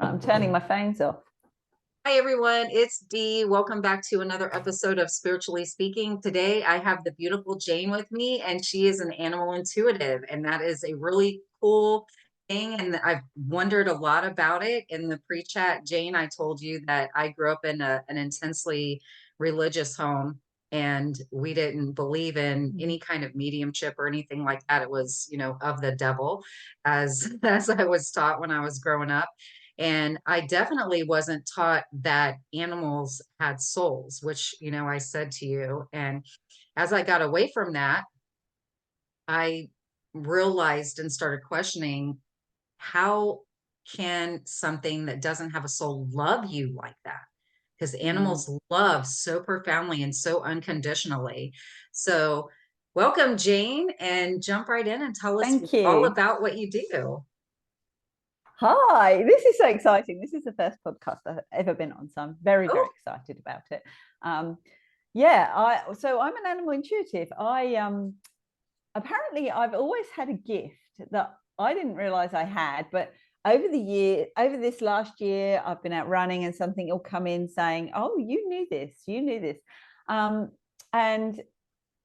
Right, I'm turning my phones off. Hi everyone, it's Dee. Welcome back to another episode of Spiritually Speaking. Today I have the beautiful Jane with me, and she is an animal intuitive, and that is a really cool thing. And I've wondered a lot about it. In the pre-chat, Jane, I told you that I grew up in an intensely religious home, and we didn't believe in any kind of mediumship or anything like that. It was, of the devil, as as I was taught when I was growing up. And I definitely wasn't taught that animals had souls, which, I said to you. And as I got away from that, I realized and started questioning, how can something that doesn't have a soul love you like that? Because Mm. animals love so profoundly and so unconditionally. So, welcome, Jane, and jump right in and tell us Thank all you. about what you do. Hi, this is so exciting. This is the first podcast I've ever been on, so I'm very, very Oh, excited about it. Um, yeah, I'm an animal intuitive. I apparently I've always had a gift that I didn't realize I had, but over this last year, I've been out running and something will come in saying, "Oh, you knew this," um, and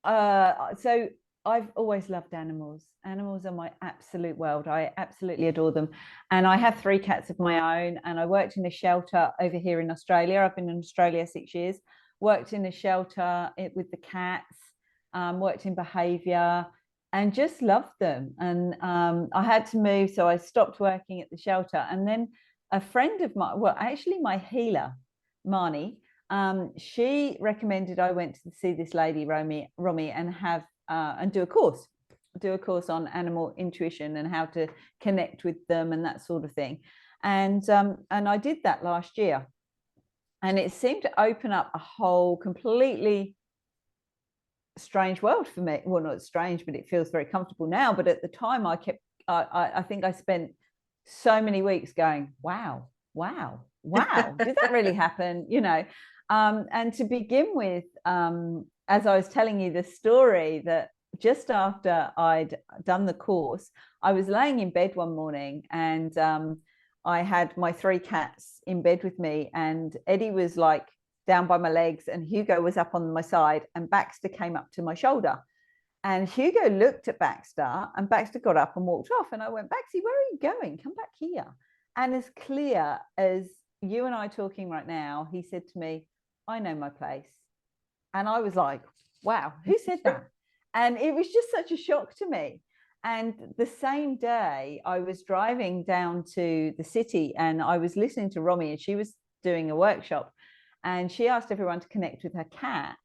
so I've always loved animals. Animals are my absolute world. I absolutely adore them. And I have three cats of my own. And I worked in a shelter over here in Australia. I've been in Australia 6 years, worked in a shelter with the cats, worked in behavior and just loved them. And I had to move. So I stopped working at the shelter. And then a friend of mine, well, actually my healer, Marnie, she recommended I went to see this lady, Romy, and have and do a course on animal intuition and how to connect with them and that sort of thing. And I did that last year, and it seemed to open up a whole completely strange world for me. Well, not strange, but it feels very comfortable now. But at the time, I think I spent so many weeks going, wow, wow, wow, did that really happen? And to begin with, as I was telling you the story, that just after I'd done the course, I was laying in bed one morning, and I had my three cats in bed with me, and Eddie was like down by my legs, and Hugo was up on my side, and Baxter came up to my shoulder. And Hugo looked at Baxter, and Baxter got up and walked off. And I went, Baxy, where are you going? Come back here. And as clear as you and I talking right now, he said to me, I know my place. And I was like, wow, who said that? And it was just such a shock to me. And the same day, I was driving down to the city, and I was listening to Romy, and she was doing a workshop, and she asked everyone to connect with her cat.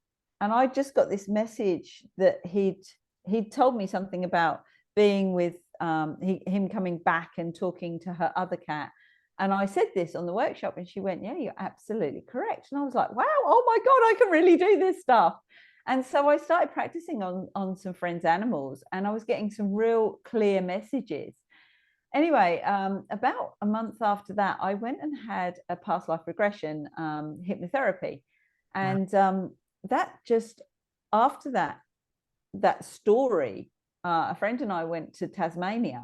And I just got this message that he'd told me something about being with him coming back and talking to her other cat. And I said this on the workshop, and she went, yeah, you're absolutely correct. And I was like, wow, oh my God, I can really do this stuff. And so I started practicing on some friends' animals, and I was getting some real clear messages. Anyway, about a month after that, I went and had a past life regression hypnotherapy. And that just after that story, a friend and I went to Tasmania,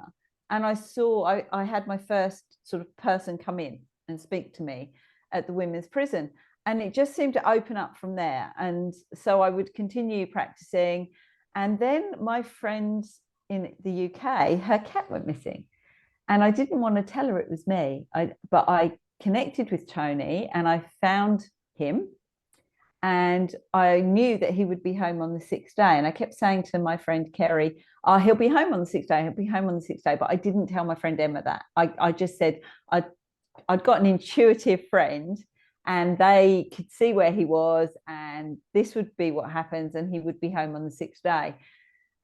and I had my first sort of person come in and speak to me at the women's prison. And it just seemed to open up from there. And so I would continue practicing. And then my friend in the UK, her cat went missing. And I didn't want to tell her it was me. But I connected with Tony, and I found him, and I knew that he would be home on the sixth day. And I kept saying to my friend Kerry, oh, he'll be home on the sixth day. He'll be home on the sixth day. But I didn't tell my friend Emma that. I just said I'd got an intuitive friend, and they could see where he was, and this would be what happens, and he would be home on the sixth day.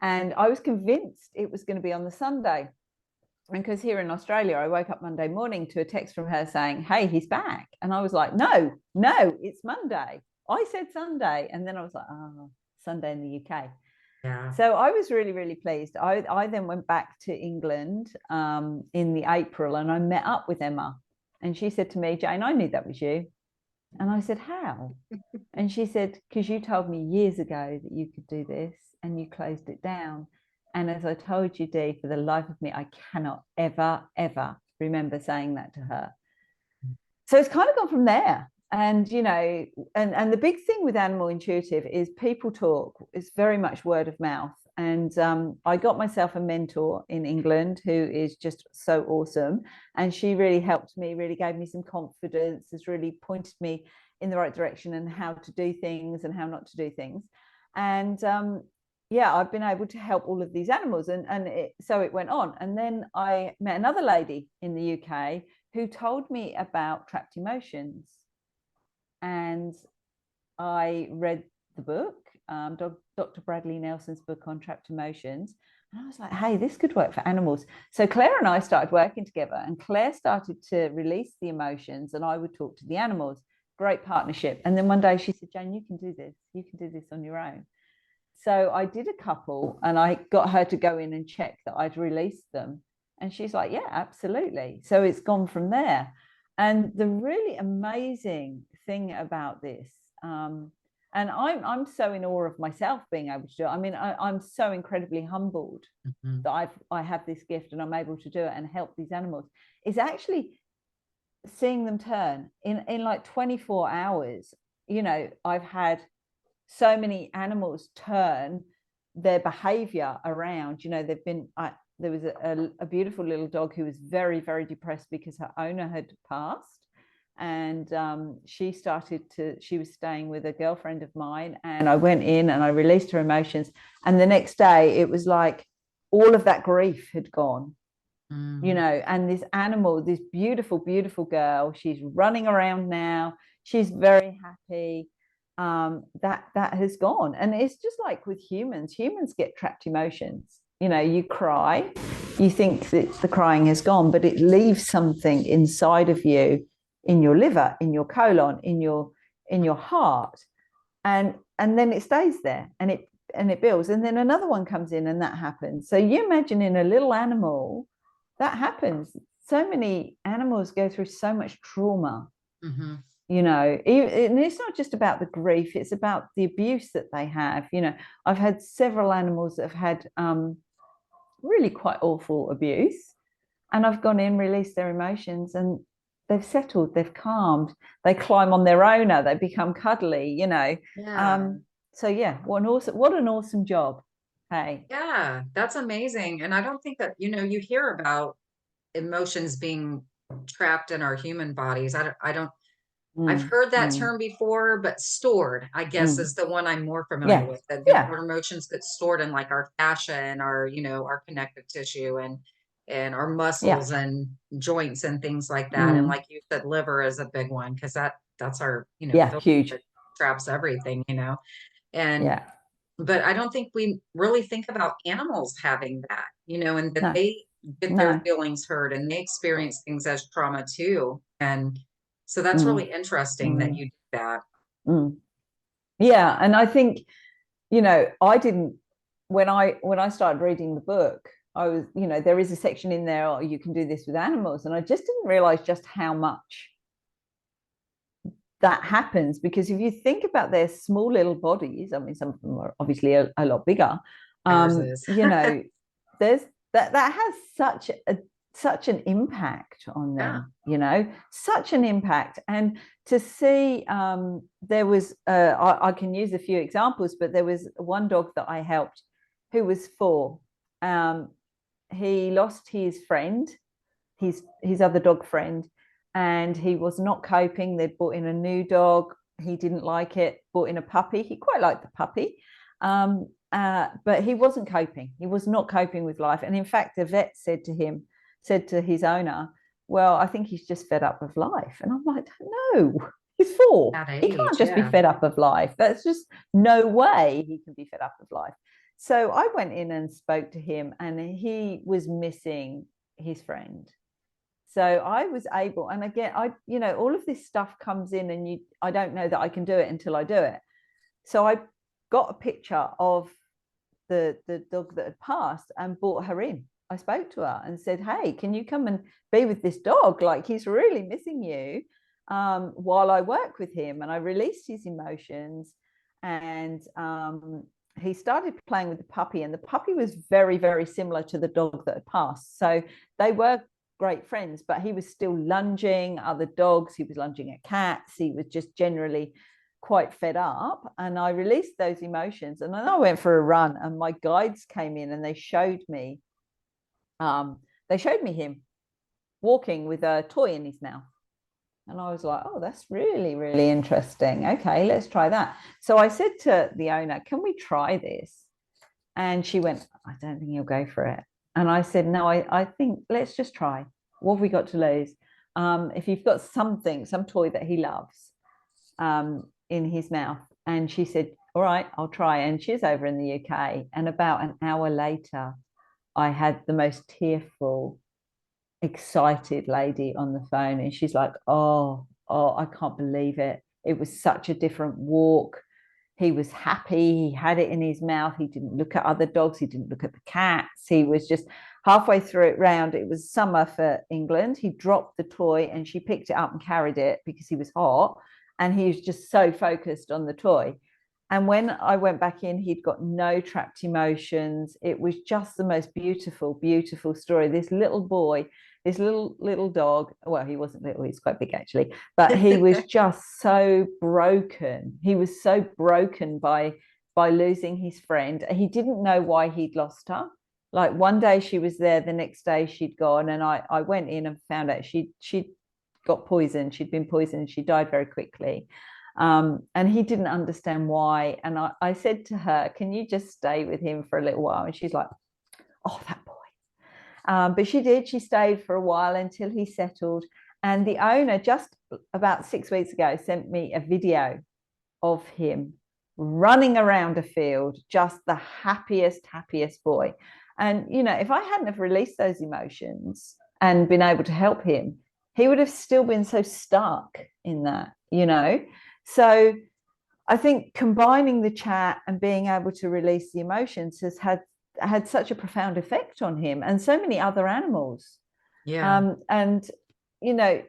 And I was convinced it was going to be on the Sunday. And because here in Australia, I woke up Monday morning to a text from her saying, hey, he's back. And I was like, no, it's Monday. I said Sunday. And then I was like, oh, Sunday in the UK. yeah. So I was really, really pleased. I then went back to England in the April, and I met up with Emma. And she said to me, Jane, I knew that was you. And I said, how? And she said, because you told me years ago that you could do this, and you closed it down. And as I told you, Dee, for the life of me, I cannot ever, ever remember saying that to her. so it's kind of gone from there. And and the big thing with animal intuitive is people talk. It's very much word of mouth. And I got myself a mentor in England who is just so awesome, and she really helped me, really gave me some confidence, has really pointed me in the right direction and how to do things and how not to do things. And yeah, I've been able to help all of these animals, and so it went on. And then I met another lady in the UK who told me about trapped emotions. And I read the book, Dr. Bradley Nelson's book on trapped emotions. And I was like, hey, this could work for animals. So Claire and I started working together, and Claire started to release the emotions and I would talk to the animals. Great partnership. And then one day she said, Jane, you can do this. You can do this on your own. So I did a couple, and I got her to go in and check that I'd released them. And she's like, yeah, absolutely. So it's gone from there. And the really amazing thing about this, and I'm so in awe of myself being able to do it. I mean, I'm so incredibly humbled that I have this gift and I'm able to do it and help these animals, is actually seeing them turn in like 24 hours. I've had so many animals turn their behavior around. They've been there was a beautiful little dog who was very, very depressed because her owner had passed, and she was staying with a girlfriend of mine, and I went in and I released her emotions, and the next day it was like all of that grief had gone. And this animal, this beautiful, beautiful girl, she's running around now, she's very happy. That has gone. And it's just like with humans get trapped emotions. You cry, you think that the crying has gone, but it leaves something inside of you, in your liver, in your colon, in your heart, and then it stays there, and it builds, and then another one comes in and that happens. So you imagine in a little animal that happens. So many animals go through so much trauma. And it's not just about the grief, it's about the abuse that they have. I've had several animals that have had really quite awful abuse, and I've gone in, released their emotions, and they've settled, they've calmed, they climb on their owner, they become cuddly. Yeah. So yeah, what an awesome job. Hey. Yeah, that's amazing. And I don't think that, you hear about emotions being trapped in our human bodies. I don't I've heard that term before, but stored, I guess, is the one I'm more familiar Yeah, with. That yeah, our emotions get stored in like our fascia and our, our connective tissue and our yeah. muscles and joints and things like that. And like you said, liver is a big one because that's our, Yeah, filter huge. that traps everything. And Yeah. but I don't think we really think about animals having that, and that No, they get their no. feelings hurt and they experience things as trauma too. And so that's Mm, really interesting that mm, you did that. mm. Yeah, and I think, I didn't, when I started reading the book, I was, there is a section in there, oh, you can do this with animals, and I just didn't realize just how much that happens. Because if you think about their small little bodies, I mean, some of them are obviously a lot bigger. Ours is. There's that has such an impact on Yeah. them, such an impact. And to see, there was, I can use a few examples, but there was one dog that I helped who was 4. He lost his friend, his other dog friend, and he was not coping. They'd brought in a new dog. He didn't like it. Brought in a puppy. He quite liked the puppy. But he wasn't coping. He was not coping with life. And in fact, the vet said to his owner, well, I think he's just fed up with life. And I'm like, no, he's 4. At He can't age, just be yeah. fed up of life. That's just no way he can be fed up with life. So I went in and spoke to him, and he was missing his friend. So I was able, and again, all of this stuff comes in, and I don't know that I can do it until I do it. So I got a picture of the dog that had passed and brought her in. I spoke to her and said, hey, can you come and be with this dog? Like, he's really missing you, while I work with him. And I released his emotions, and he started playing with the puppy, and the puppy was very, very similar to the dog that had passed. So they were great friends, but he was still lunging other dogs. He was lunging at cats. He was just generally quite fed up. And I released those emotions. And then I went for a run, and my guides came in and they showed me him walking with a toy in his mouth. And I was like, oh, that's really, really interesting. Okay, let's try that. So I said to the owner, can we try this? And she went, I don't think he'll go for it. And I said, no, I think let's just try. What have we got to lose? If you've got some toy that he loves in his mouth. And she said, all right, I'll try. And she's over in the UK. And about an hour later, I had the most tearful, excited lady on the phone, and she's like, oh, I can't believe it. It was such a different walk. He was happy. He had it in his mouth. He didn't look at other dogs. He didn't look at the cats. He was just halfway through it round. It was summer for England. He dropped the toy and she picked it up and carried it because he was hot. And he was just so focused on the toy. And when I went back in, he'd got no trapped emotions. It was just the most beautiful, beautiful story. This little boy, this little dog, well, he wasn't little, he's quite big actually, but he was just so broken. He was so broken by losing his friend. He didn't know why he'd lost her. Like one day she was there, the next day she'd gone, and I went in and found out she'd got poisoned. She'd been poisoned. She died very quickly. And he didn't understand why. And I said to her, can you just stay with him for a little while? And she's like, oh, that boy. But she did. She stayed for a while until he settled. And the owner just about 6 weeks ago sent me a video of him running around a field, just the happiest boy. And, you know, if I hadn't have released those emotions and been able to help him, he would have still been so stuck in that, you know. So I think combining the chat and being able to release the emotions has had such a profound effect on him and so many other animals. Yeah. And, you know,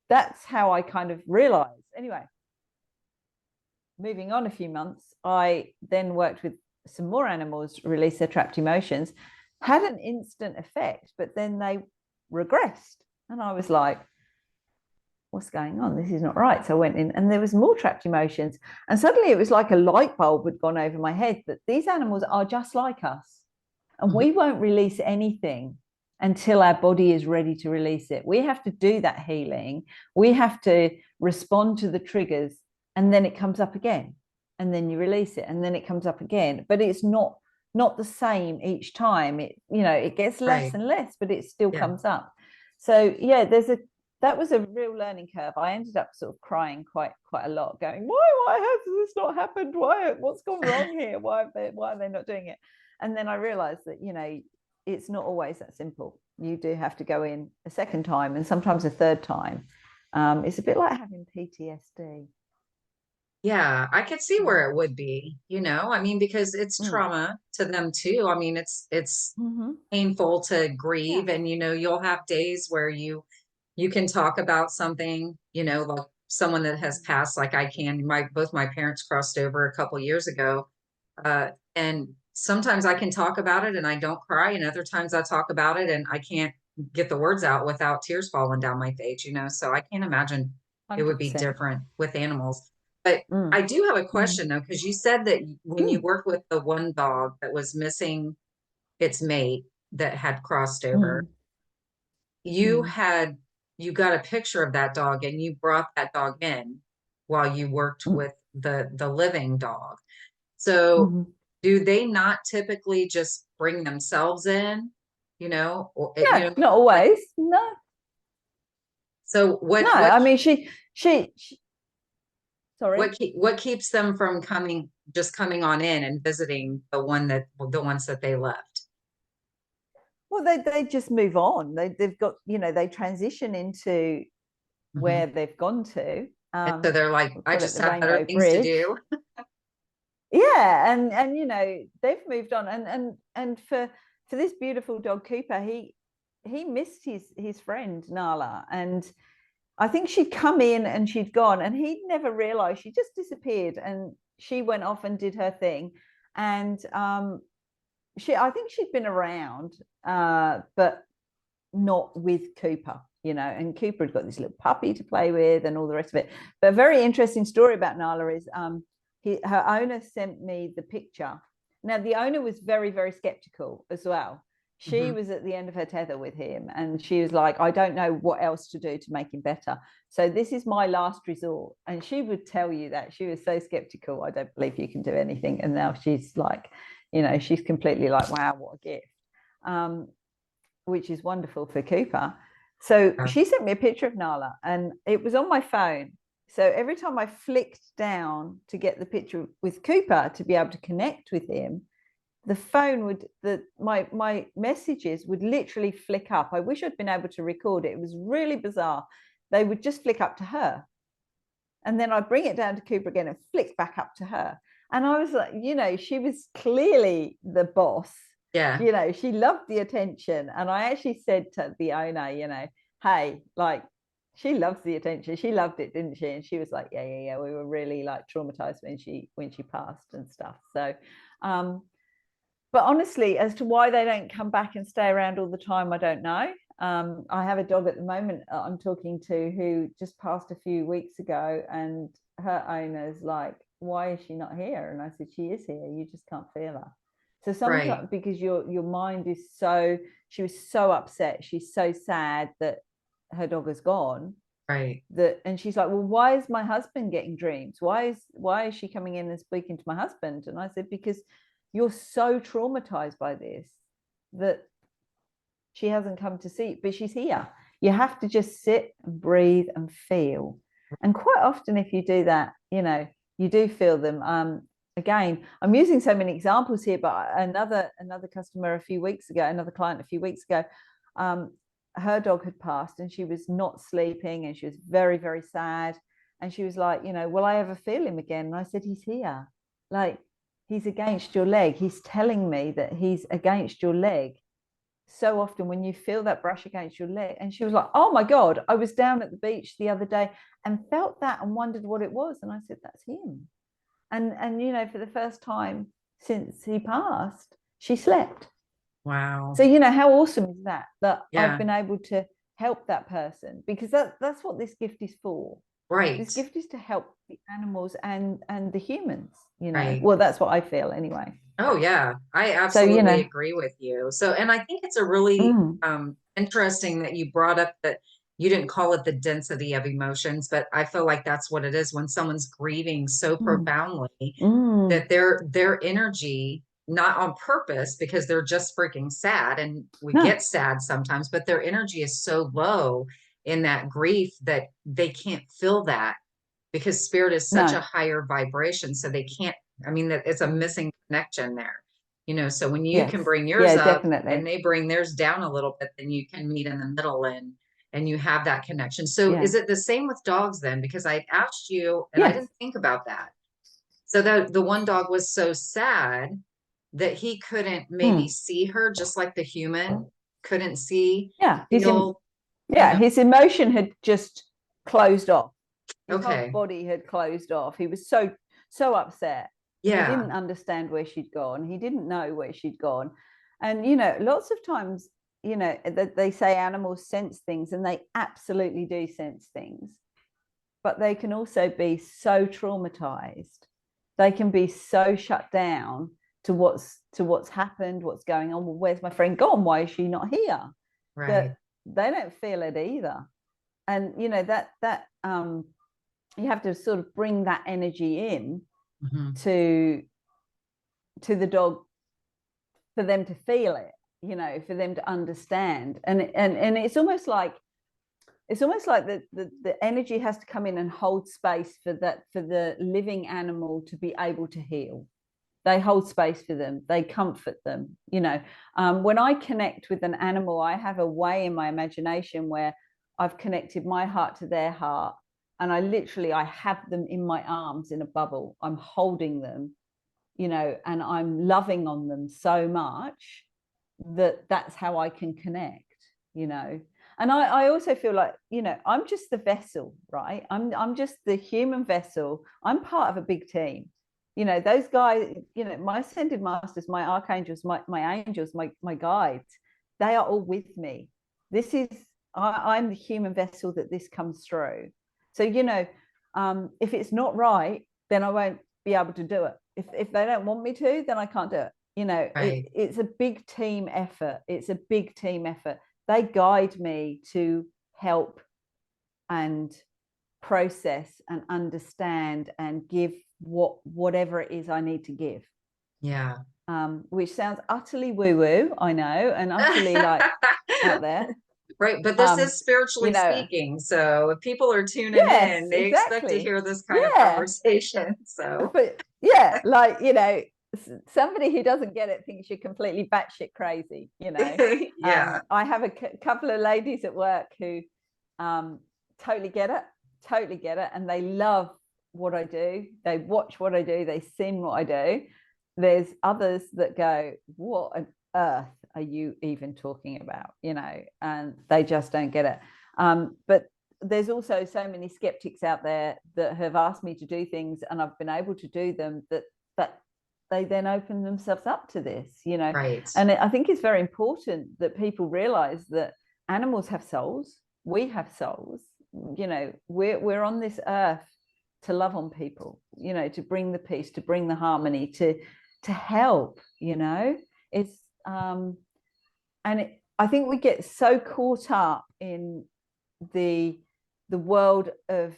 that's how I kind of realized. Anyway, moving on a few months, I then worked with some more animals, release their trapped emotions, had an instant effect, but then they regressed. And I was like, what's going on? This is not right. So I went in and there was more trapped emotions. And suddenly it was like a light bulb had gone over my head that these animals are just like us. And we won't release anything until our body is ready to release it. We have to do that healing. We have to respond to the triggers, and then it comes up again. And then you release it, and then it comes up again. But it's not the same each time. It, you know, it gets less and less, but it still comes up. So yeah, that was a real learning curve. I ended up sort of crying quite a lot, going, why has this not happened? What's gone wrong here? Why are they not doing it? And then I realized that, you know, it's not always that simple. You do have to go in a second time and sometimes a third time. It's a bit like having PTSD. Yeah, I could see where it would be, you know, I mean, because it's trauma to them too. I mean, it's painful to grieve, and, you know, you'll have days where you can talk about something, you know, like someone that has passed, like I can. Both my parents crossed over a couple years ago. And sometimes I can talk about it and I don't cry. And other times I talk about it and I can't get the words out without tears falling down my face, you know? So I can't imagine it would be 100%. different with animals. But I do have a question though, because you said that when you worked with the one dog that was missing its mate that had crossed over, you got a picture of that dog and you brought that dog in while you worked with the living dog. So do they not typically just bring themselves in, you know, or you know, not always. No. So what I mean, she sorry. what keeps them from coming on in and visiting the ones that they left? Well, they just move on. They've got, you know, they transition into where they've gone to. And so they're like, I just have better things to do. Yeah, and you know, they've moved on, and for this beautiful dog Cooper, he missed his friend Nala, and I think she'd come in and she'd gone, and he'd never realized. She just disappeared, and she went off and did her thing. And I think she'd been around, but not with Cooper, and Cooper had got this little puppy to play with and all the rest of it. But a very interesting story about Nala is her owner sent me the picture. Now, the owner was very, very skeptical as well. She was at the end of her tether with him, and she was like, I don't know what else to do to make him better. So this is my last resort. And she would tell you that she was so skeptical. I don't believe you can do anything. And now she's like, she's completely like, wow, what a gift, which is wonderful for Cooper. So she sent me a picture of Nala, and it was on my phone. So every time I flicked down to get the picture with Cooper to be able to connect with him, the phone would, my messages would literally flick up. I wish I'd been able to record it. It was really bizarre. They would just flick up to her. And then I'd bring it down to Cooper again and flick back up to her. And I was like, she was clearly the boss. Yeah. She loved the attention. And I actually said to the owner, hey, like, she loves the attention. She loved it, didn't she? And she was like, yeah. We were really like traumatized when she passed and stuff. So, but honestly, as to why they don't come back and stay around all the time, I don't know. I have a dog at the moment I'm talking to who just passed a few weeks ago, and her owner's like, why is she not here? And I said, she is here. You just can't feel her. So sometimes because your mind is she was so upset. She's so sad that her dog is gone. Right. And she's like, well, why is my husband getting dreams? Why is she coming in and speaking to my husband? And I said, because you're so traumatized by this that she hasn't come to see, but she's here. You have to just sit and breathe and feel. And quite often, if you do that, you do feel them. Again, I'm using so many examples here, but another customer a few weeks ago, another client a few weeks ago, her dog had passed and she was not sleeping and she was very, very sad. And she was like, will I ever feel him again? And I said, he's here. Like, he's against your leg. He's telling me that he's against your leg. So often when you feel that brush against your leg. And she was like, oh my God, I was down at the beach the other day and felt that and wondered what it was. And I said, that's him. And for the first time since he passed, she slept. Wow. So, how awesome is that I've been able to help that person, because that's what this gift is for. Right. This gift is to help the animals and the humans, Right. Well, that's what I feel anyway. Oh yeah, I absolutely agree with you. So, and I think it's a really interesting that you brought up that you didn't call it the density of emotions, but I feel like that's what it is when someone's grieving so profoundly that their energy, not on purpose because they're just freaking sad, and we get sad sometimes, but their energy is so low in that grief that they can't feel that, because spirit is such a higher vibration. So they can't, that it's a missing connection there, so when you can bring yours up and they bring theirs down a little bit, then you can meet in the middle and you have that connection. So is it the same with dogs then? Because I asked you and I didn't think about that. So the one dog was so sad that he couldn't maybe see her, just like the human couldn't see. His emotion had just closed off. His whole body had closed off. He was so upset. He didn't understand where she'd gone. He didn't know where she'd gone. And lots of times, they say animals sense things, and they absolutely do sense things, but they can also be so traumatized. They can be so shut down to what's happened, what's going on. Well, where's my friend gone? Why is she not here? Right. That they don't feel it either. And that you have to sort of bring that energy in to the dog for them to feel it, for them to understand. And it's almost like the energy has to come in and hold space for the living animal to be able to heal. They hold space for them. They comfort them. When I connect with an animal, I have a way in my imagination where I've connected my heart to their heart, and I have them in my arms in a bubble. I'm holding them, and I'm loving on them so much that's how I can connect, And I also feel like, I'm just the vessel, right? I'm just the human vessel. I'm part of a big team. Those guys, my ascended masters, my archangels, my angels, my guides, they are all with me. this is, I'm the human vessel that this comes through. So, if it's not right, then I won't be able to do it. If they don't want me to, then I can't do it. Right. It's a big team effort. It's a big team effort. They guide me to help and process and understand and give whatever it is I need to give. Yeah. Which sounds utterly woo-woo, I know, and utterly like out there. Right. But this is spiritually speaking. So if people are tuning yes, in, they expect to hear this kind of yeah. conversation. So, but yeah, like, somebody who doesn't get it thinks you're completely batshit crazy, yeah. I have a couple of ladies at work who totally get it, and they love what I do. They watch what I do, they sing what I do. There's others that go, what on earth are you even talking about, and they just don't get it. But there's also so many skeptics out there that have asked me to do things, and I've been able to do them, that they then open themselves up to this, Right. And I think it's very important that people realize that animals have souls, we have souls, we're on this earth to love on people, to bring the peace, to bring the harmony, to help, it's I think we get so caught up in the world of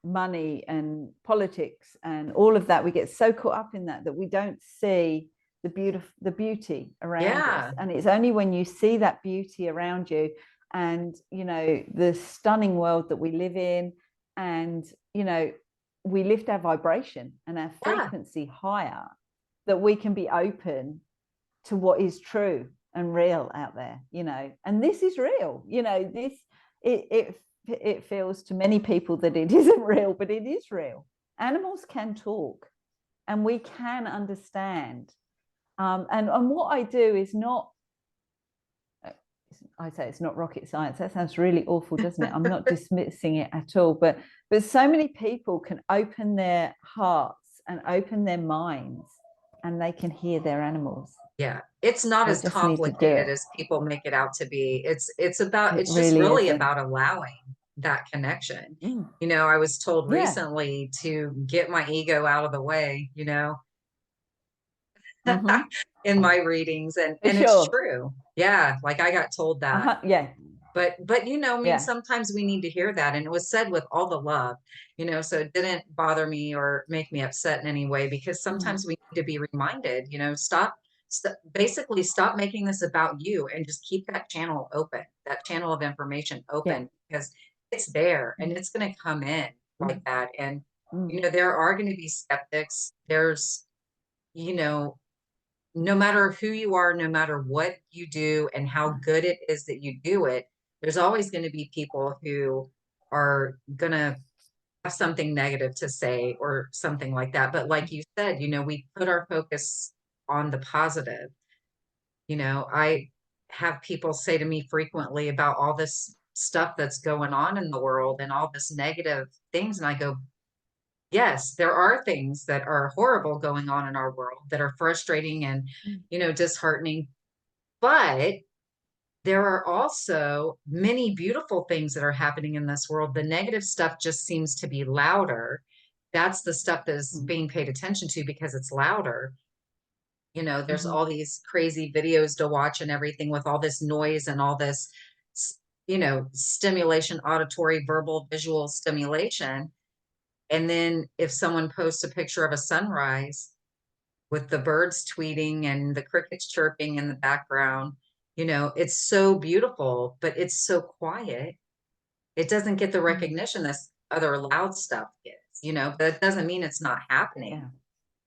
money and politics and all of that. We get so caught up in that we don't see the beauty around us. And it's only when you see that beauty around you, and the stunning world that we live in, and we lift our vibration and our frequency higher, that we can be open to what is true and real out there, and this is real, this it feels to many people that it isn't real, but it is real. Animals can talk, and we can understand, and what I do is not, I say it's not rocket science. That sounds really awful, doesn't it? I'm not dismissing it at all, but so many people can open their hearts and open their minds, and they can hear their animals. Yeah, it's not as complicated as people make it out to be. It's just really about allowing that connection. I was told recently to get my ego out of the way, in my readings, and it's true. Yeah, like I got told that. But sometimes we need to hear that, and it was said with all the love, so it didn't bother me or make me upset in any way, because sometimes we need to be reminded, basically stop making this about you, and just keep that channel open, that channel of information open, because it's there and it's going to come in like that. And there are going to be skeptics. There's no matter who you are, no matter what you do and how good it is that you do it, there's always going to be people who are going to have something negative to say or something like that. But like you said, we put our focus on the positive. I have people say to me frequently about all this stuff that's going on in the world and all this negative things. And I go, yes, there are things that are horrible going on in our world that are frustrating and, disheartening. But there are also many beautiful things that are happening in this world. The negative stuff just seems to be louder. That's the stuff that is being paid attention to because it's louder. There's all these crazy videos to watch and everything with all this noise and all this, stimulation, auditory, verbal, visual stimulation. And then if someone posts a picture of a sunrise with the birds tweeting and the crickets chirping in the background, it's so beautiful, but it's so quiet. It doesn't get the recognition this other loud stuff gets, but it doesn't mean it's not happening.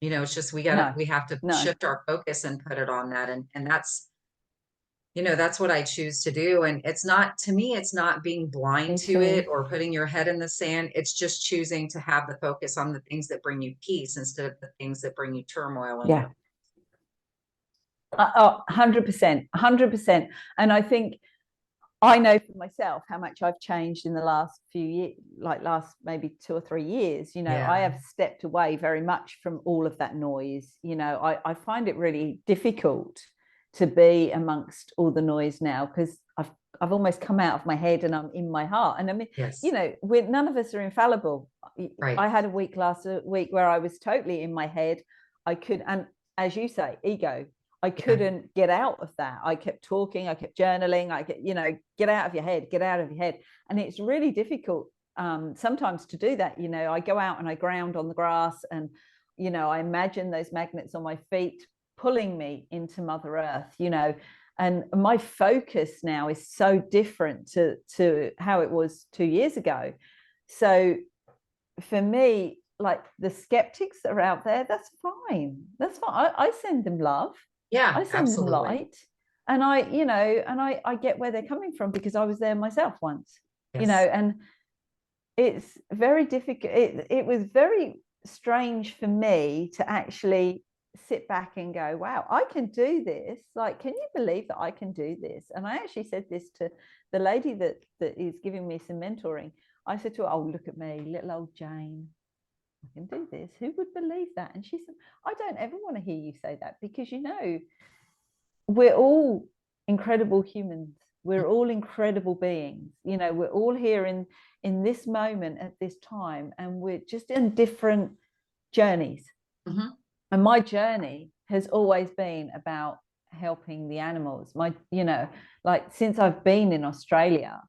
It's just we have to shift our focus and put it on that. And that's, that's what I choose to do. And it's not, to me, it's not being blind to it or putting your head in the sand. It's just choosing to have the focus on the things that bring you peace instead of the things that bring you turmoil. 100%. And I think I know for myself how much I've changed in the last few years, like last maybe 2 or 3 years. I have stepped away very much from all of that noise. I find it really difficult to be amongst all the noise now, because I've almost come out of my head and I'm in my heart. And I mean, Yes. you know, we're none of us are infallible. Right. I had a week last week where I was totally in my head. I could, and as you say, ego. I couldn't get out of that. I kept talking, I kept journaling, I get, you know, get out of your head, get out of your head. And it's really difficult sometimes to do that. You know, I go out and I ground on the grass, and, you know, I imagine those magnets on my feet pulling me into Mother Earth, you know, and my focus now is so different to how it was 2 years ago. So for me, like the skeptics that are out there, that's fine. That's fine. I send them love. Yeah, I send them absolutely. light. And I, you know, and I get where they're coming from, because I was there myself once, you know, Yes. and it's very difficult. It was very strange for me to actually sit back and go, wow, I can do this. Like, can you believe that I can do this? And I actually said this to the lady that is giving me some mentoring. I said to her, oh, look at me, little old Jane. I can do this. Who would believe that? And she said, I don't ever want to hear you say that, because, you know, we're all incredible humans. We're all incredible beings. You know, we're all here in this moment at this time, and we're just in different journeys. Mm-hmm. And my journey has always been about helping the animals. My, you know, like since I've been in Australia,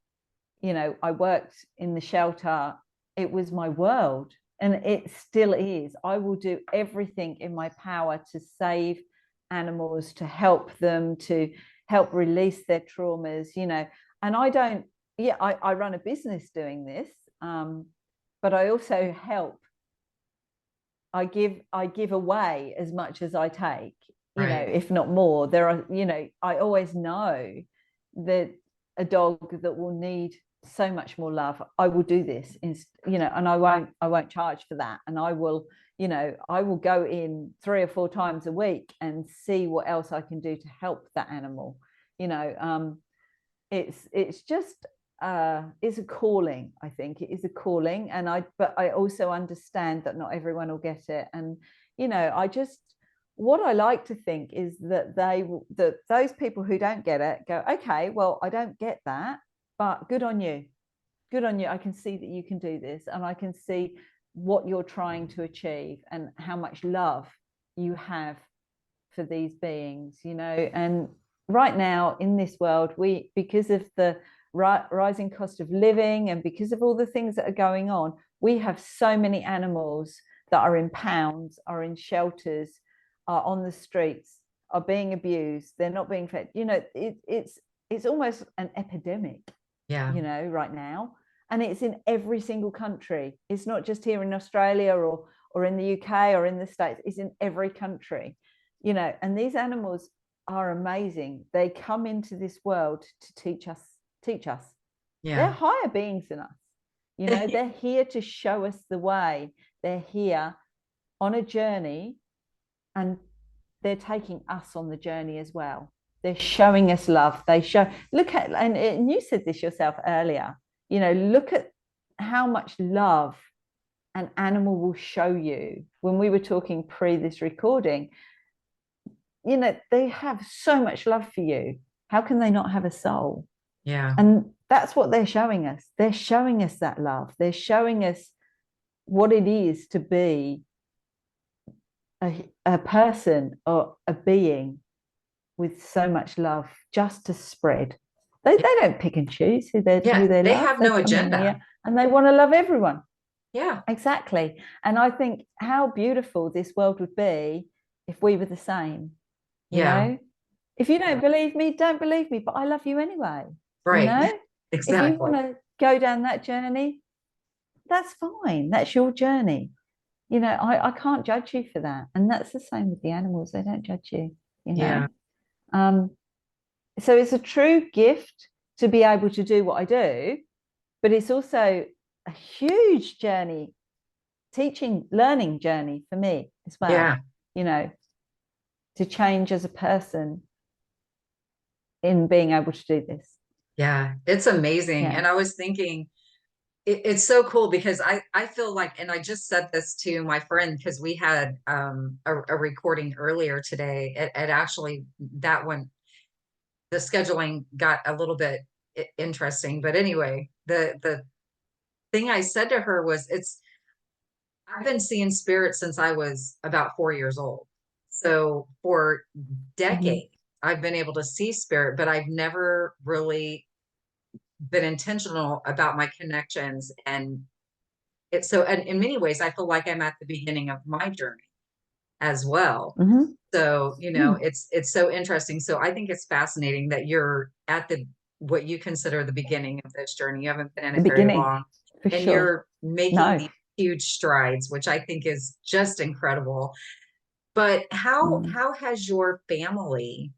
you know, I worked in the shelter. It was my world, and it still is. I will do everything in my power to save animals, to help them, to help release their traumas, you know. And I don't, yeah, I run a business doing this, but I also help. I give away as much as I take, you know, Right. if not more. There are, you know, I always know that a dog that will need so much more love, I will do this, you know, and I won't charge for that. And I will, you know, I will go in 3 or 4 times a week and see what else I can do to help that animal. You know, it's just it's a calling. I think it is a calling, and but I also understand that not everyone will get it. And, you know, I just, what I like to think is that that those people who don't get it go, okay, well, I don't get that, but good on you. Good on you. I can see that you can do this, and I can see what you're trying to achieve and how much love you have for these beings, you know. And right now in this world, we, because of the rising cost of living and because of all the things that are going on, we have so many animals that are in pounds, are in shelters, are on the streets, are being abused, they're not being fed, you know. It's almost an epidemic, Yeah. you know, right now. And it's in every single country. It's not just here in Australia or in the UK or in the States. It's in every country, you know. And these animals are amazing. They come into this world to teach us. They're Yeah. higher beings than us, you know. They're here to show us the way. They're here on a journey, and they're taking us on the journey as well. They're showing us love. They show, look at, and you said this yourself earlier, you know, look at how much love an animal will show you. When we were talking pre this recording, you know, they have so much love for you. How can they not have a soul? Yeah. And that's what they're showing us. They're showing us that love. They're showing us what it is to be a person or a being with so much love, just to spread. They don't pick and choose who Yeah. they They love. have They no come in agenda. here and they want to love everyone. Yeah. Exactly. And I think how beautiful this world would be if we were the same, you Yeah. know. If you don't believe me, don't believe me, but I love you anyway, you Right. know. If you Exactly. want to go down that journey, that's fine. That's your journey. You know, I can't judge you for that. And that's the same with the animals. They don't judge you, you Yeah. know. Um, so it's a true gift to be able to do what I do, but it's also a huge journey, teaching, learning journey for me as well, Yeah. you know, to change as a person in being able to do this. Yeah. It's amazing. Yeah. And I was thinking, it's so cool because I feel like, and I just said this to my friend because we had a recording earlier today. It actually, that one the scheduling got a little bit interesting. But anyway, the thing I said to her was, I've been seeing spirits since I was about 4 years old. So for Mhm. decades, I've been able to see spirit, but I've never really been intentional about my connections. And it's so, and in many ways, I feel like I'm at the beginning of my journey as well. Mhm. So, Mm. it's so interesting. So I think it's fascinating that you're at the what you consider the beginning of this journey. You haven't been in The it very beginning, long, for and sure. you're making No. these huge strides, which I think is just incredible. But how Mm. how has your family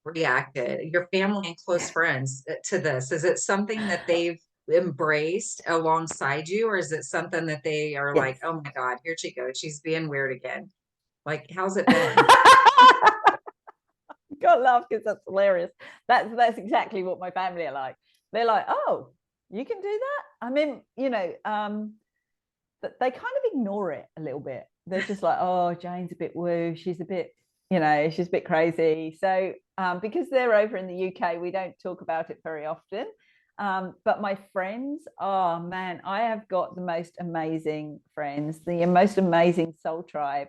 reacted, your family and close friends to this? Is it something that they've embraced alongside you, or is it something that they are like, Yes. oh my God, here she goes, she's being weird again? Like, how's it been? Got to laugh because that's hilarious. That's exactly what my family are like. They're like, oh, you can do that. I mean, they kind of ignore it a little bit. They're just like, oh, Jane's a bit woo. She's a bit, she's a bit crazy. So because they're over in the UK, we don't talk about it very often. But my friends, oh man, I have got the most amazing friends, the most amazing soul tribe.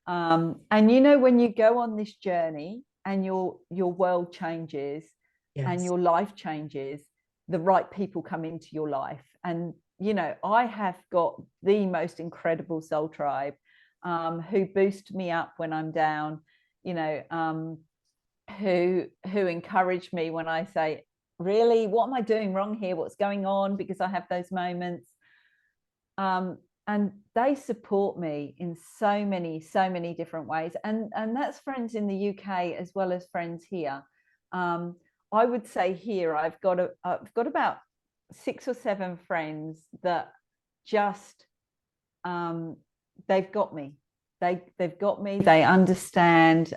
And when you go on this journey and your world changes and Yes. your life changes, the right people come into your life. And I have got the most incredible soul tribe, who boost me up when I'm down, who encourage me when I say, really, what am I doing wrong here? What's going on? Because I have those moments. And they support me in so many different ways, and that's friends in the UK as well as friends here. I would say here I've got about 6 or 7 friends that just they've got me. They've got me. They understand,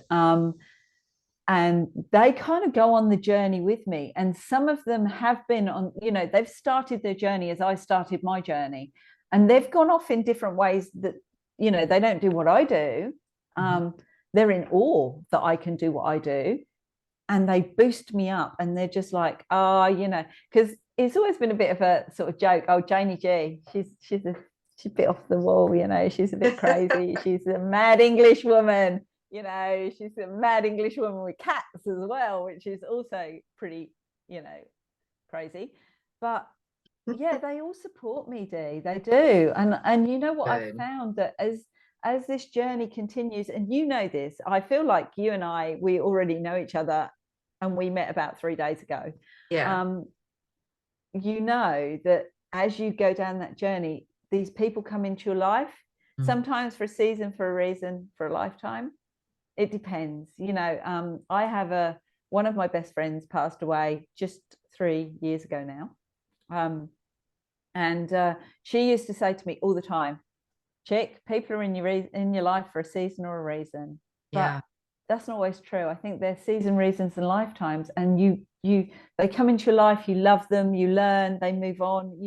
and they kind of go on the journey with me. And some of them have been on, they've started their journey as I started my journey, and they've gone off in different ways that, they don't do what I do. Mhm. They're in awe that I can do what I do, and they boost me up, and they're just like, because it's always been a bit of a sort of joke. Oh, Janie G, she's a bit off the wall, she's a bit crazy. She's a mad English woman. She's a mad English woman with cats as well, which is also pretty, crazy. But yeah, they all support me, Dee. They do. And you know what I've Good. found, that as this journey continues, and this, I feel like you and we already know each other, and we met about 3 days ago. Yeah. um that as you go down that journey, these people come into your life, Mm. sometimes for a season, for a reason, for a lifetime. It depends. I have one of my best friends passed away just 3 years ago now. And she used to say to me all the time, Chick, people are in your life for a season or a reason. Yeah. But that's not always true. I think there's season, reasons, and lifetimes. And they come into your life, you love them, you learn, they move on,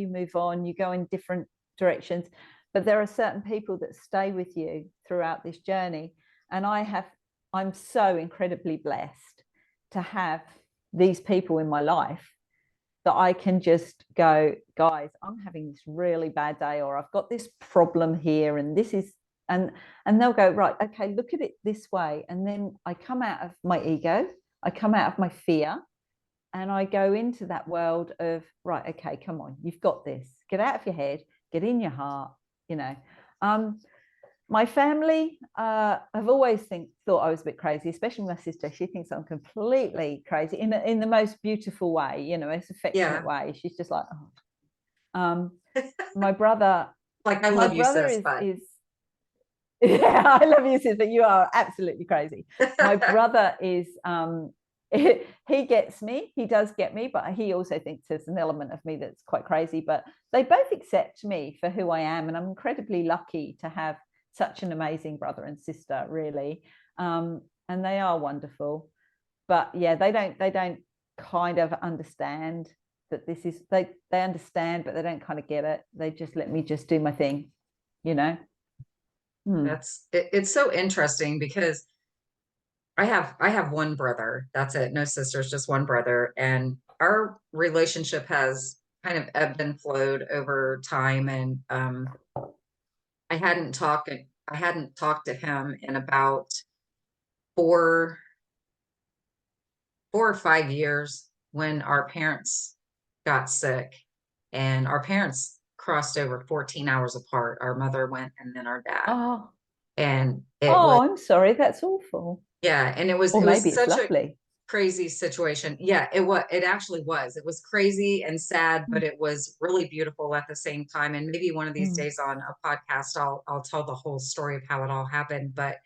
you go in different directions. But there are certain people that stay with you throughout this journey. And I'm so incredibly blessed to have these people in my life that I can just go, guys, I'm having this really bad day, or I've got this problem here, and this is, and they'll go, right, okay, look at it this way. And then I come out of my ego, I come out of my fear, and I go into that world of, right, okay, come on, you've got this. Get out of your head, get in your heart, you know. My family have always thought I was a bit crazy, especially my sister. She thinks I'm completely crazy in the most beautiful way, most affectionate Yeah. way. She's just like, oh. My brother, Like, I my love you, brother sis, is but is yeah, I love you, sis, but you are absolutely crazy. My brother is he gets me, he does get me, but he also thinks there's an element of me that's quite crazy. But they both accept me for who I am, and I'm incredibly lucky to have such an amazing brother and sister, really. And they are wonderful. But yeah, they don't kind of understand that this is, they understand, but they don't kind of get it. They just let me just do my thing, you know. Hmm. it's so interesting because I have one brother. That's it. No sisters, just one brother. And our relationship has kind of ebbed and flowed over time. And I hadn't talked I hadn't talked to him in about four 4 or 5 years when our parents got sick, and our parents crossed over 14 hours apart. Our mother went and then our dad. Oh, And it was, oh, I'm sorry. That's awful. yeah, and it was Or it maybe was it's such a lovely. crazy situation. Yeah, it actually was. It was crazy and sad, but it was really beautiful at the same time. And maybe one of these Mm. days on a podcast I'll tell the whole story of how it all happened. But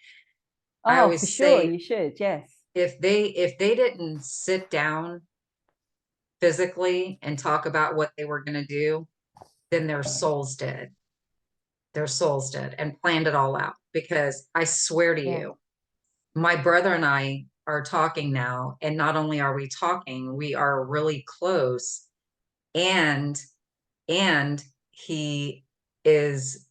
I Oh, for always sure. say You should. Yes. if they didn't sit down physically and talk about what they were going to do, then their souls did. Their souls did and planned it all out. Because I swear to Yeah. you, my brother and I are talking now. And not only are we talking, we are really close. And, and he is,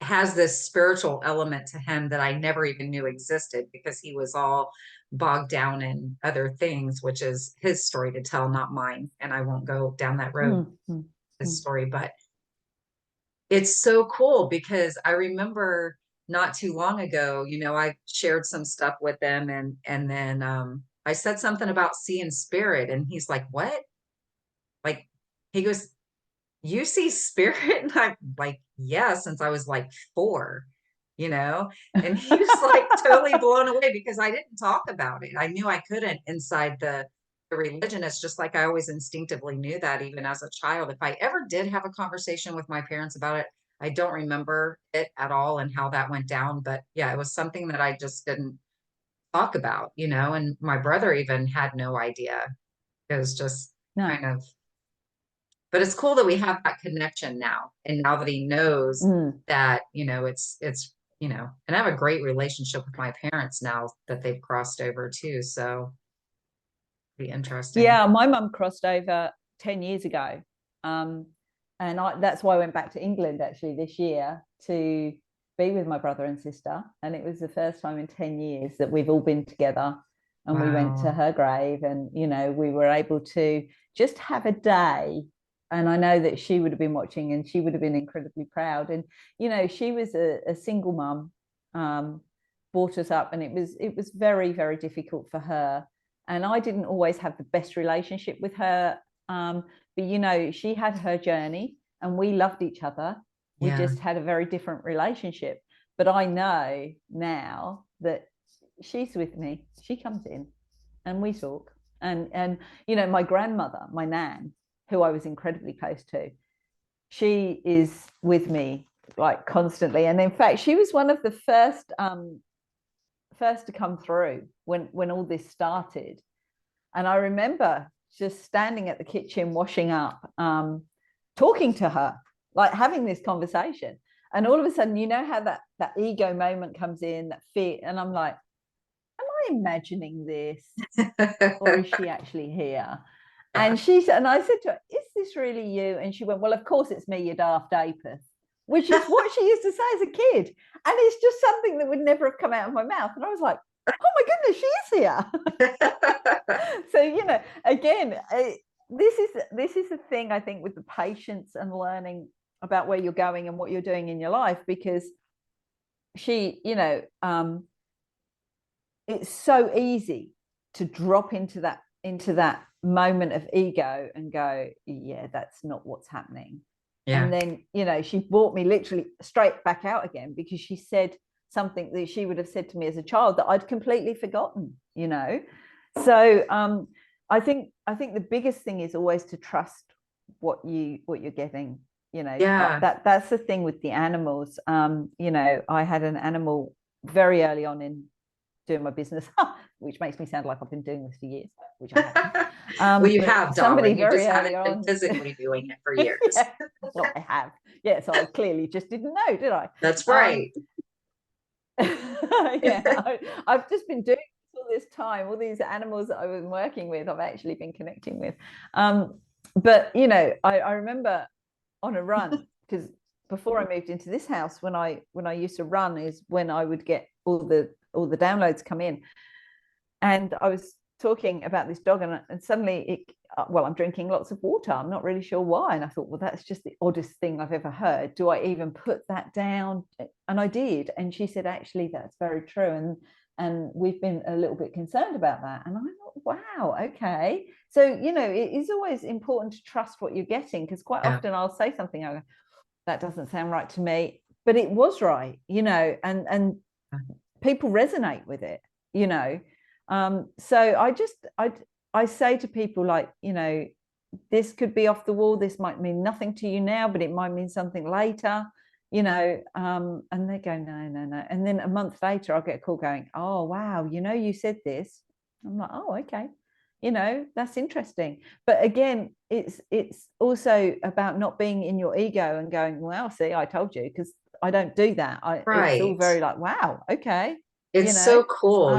has this spiritual element to him that I never even knew existed, because he was all bogged down in other things, which is his story to tell, not mine. And I won't go down that road, Mm, mm, his mm. story, but it's so cool because I remember not too long ago, I shared some stuff with them, and then I said something about seeing spirit, and he's like, "What?" Like, he goes, "You see spirit?" And I'm like, "Yeah, since I was like 4, you know?" And he was like totally blown away because I didn't talk about it. I knew I couldn't inside the religion. It's just like I always instinctively knew that even as a child. If I ever did have a conversation with my parents about it, I don't remember it at all and how that went down. But yeah, it was something that I just didn't talk about, and my brother even had no idea. It was just No. kind of, but it's cool that we have that connection now. And now that he knows Mm. that, and I have a great relationship with my parents now that they've crossed over too. So be interesting. Yeah, my mum crossed over 10 years ago. Um, and that's why I went back to England actually this year to be with my brother and sister. And it was the first time in 10 years that we've all been together. And we went to Wow. her grave, and, we were able to just have a day. And I know that she would have been watching, and she would have been incredibly proud. And, she was a single mum, brought us up, and it was very, very difficult for her, and I didn't always have the best relationship with her. But she had her journey, and we loved each other. We Yeah. just had a very different relationship. But I know now that she's with me. She comes in, and we talk. And my grandmother, my nan, who I was incredibly close to, she is with me like constantly. And in fact, she was one of the first to come through when all this started. And I remember just standing at the kitchen, washing up, talking to her, like having this conversation. And all of a sudden, how that ego moment comes in, that fear. And I'm like, am I imagining this? Or is she actually here? And I said to her, is this really you? And she went, well, of course it's me, you daft apis, which is what she used to say as a kid. And it's just something that would never have come out of my mouth. And I was like, oh my goodness, she is here. So, again, this is the thing, I think, with the patience and learning about where you're going and what you're doing in your life, because she, it's so easy to drop into that moment of ego and go, yeah, that's not what's happening. Yeah. And then, she brought me literally straight back out again, because she said something that she would have said to me as a child that I'd completely forgotten. So I think the biggest thing is always to trust what you're getting. Yeah. That's the thing with the animals. I had an animal very early on in doing my business, which makes me sound like I've been doing this for years, which I haven't. Well, you But have, somebody darling. You very just early haven't been on, physically doing it for years. yeah, well, I have. Yeah, so I clearly just didn't know, did I? That's right. Yeah, I've just been doing this all this time. All these animals that I've been working with, I've actually been connecting with. But I remember on a run, because before I moved into this house, when I used to run is when I would get all all the downloads come in. And I was talking about this dog, and suddenly I'm drinking lots of water. I'm not really sure why. And I thought, well, that's just the oddest thing I've ever heard. Do I even put that down? And I did. And she said, actually, that's very true. And we've been a little bit concerned about that. And I thought, wow, okay. So, it is always important to trust what you're getting, because quite often I'll say something, I go, that doesn't sound right to me, but it was right, and people resonate with it, so I say to people, like, this could be off the wall. This might mean nothing to you now, but it might mean something later, and they go, no. And then a month later, I'll get a call going, oh, wow, you said this. I'm like, oh, okay. That's interesting. But again, it's also about not being in your ego and going, well, see, I told you, because I don't do that. It's all very like, wow, okay. It's so cool,